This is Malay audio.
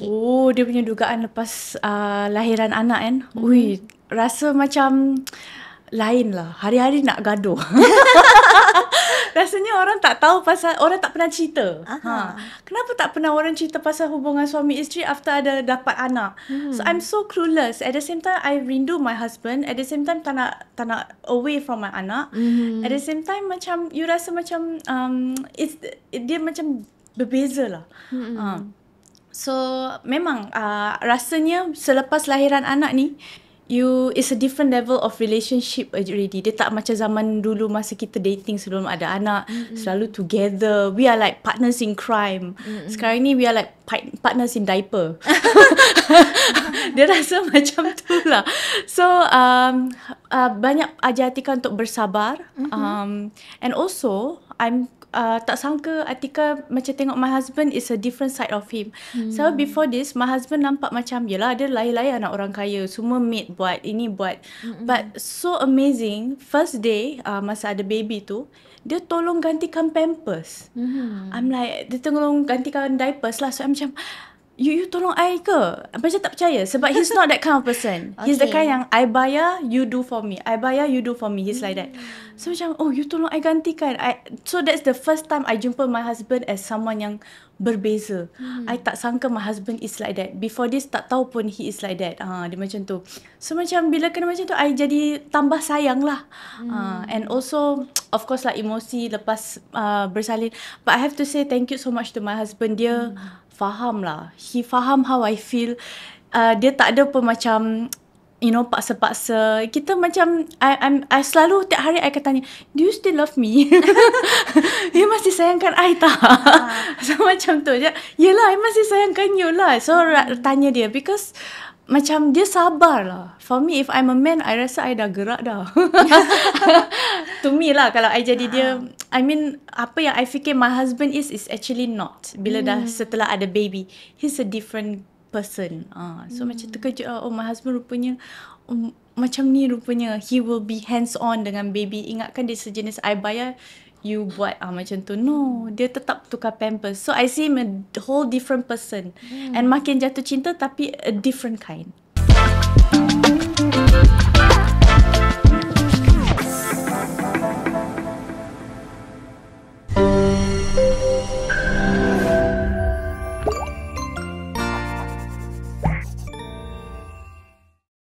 Oh, dia punya dugaan lepas lahiran anak kan. Ui, rasa macam lain lah. Hari-hari nak gaduh. Rasanya orang tak tahu pasal, orang tak pernah cerita. Kenapa tak pernah orang cerita pasal hubungan suami isteri after ada dapat anak? So I'm so clueless. At the same time, I rindu my husband. At the same time, tak nak away from my anak. At the same time, macam you rasa macam dia macam berbeza lah. So memang rasanya selepas lahiran anak ni, it's a different level of relationship already. Dia tak macam zaman dulu masa kita dating sebelum ada anak, selalu together. We are like partners in crime. Sekarang ni we are like partners in diaper. Dia rasa macam tu lah. So banyak ajar Atika untuk bersabar. And also tak sangka Atika macam tengok my husband is a different side of him. So before this, my husband nampak macam yelah dia lain-lain anak orang kaya, semua maid buat, ini buat. But so amazing, first day masa ada baby tu, dia tolong gantikan pampers. I'm like, dia tolong gantikan diapers lah. So I'm macam, You tolong I ke? Macam tak percaya. Sebab he's not that kind of person. He's the kind yang I bayar, you do for me. I bayar, you do for me. He's like that. So macam, you tolong I gantikan. So that's the first time I jumpa my husband as someone yang berbeza. I tak sangka my husband is like that. Before this, tak tahu pun he is like that. Dia macam tu. So macam bila kena macam tu, I jadi tambah sayang lah. And also, of course lah, emosi lepas bersalin. But I have to say thank you so much to my husband. Dia faham lah. He faham how I feel. Dia tak ada pun macam, paksa-paksa. Kita macam, I selalu tiap hari I akan tanya, do you still love me? You masih sayangkan I tak? So macam tu. Yelah, I masih sayangkan you lah. So tanya dia, because macam dia sabar lah. For me, if I'm a man, I rasa I dah gerak dah. To me lah, kalau I jadi dia, I mean, apa yang I fikir my husband is actually not. Bila dah setelah ada baby, he's a different person. So macam terkejut lah, my husband rupanya macam ni rupanya. He will be hands on dengan baby. Ingatkan dia sejenis I bayar, you buat macam tu. No, dia tetap tukar pampers. So I see him a whole different person. And makin jatuh cinta tapi a different kind.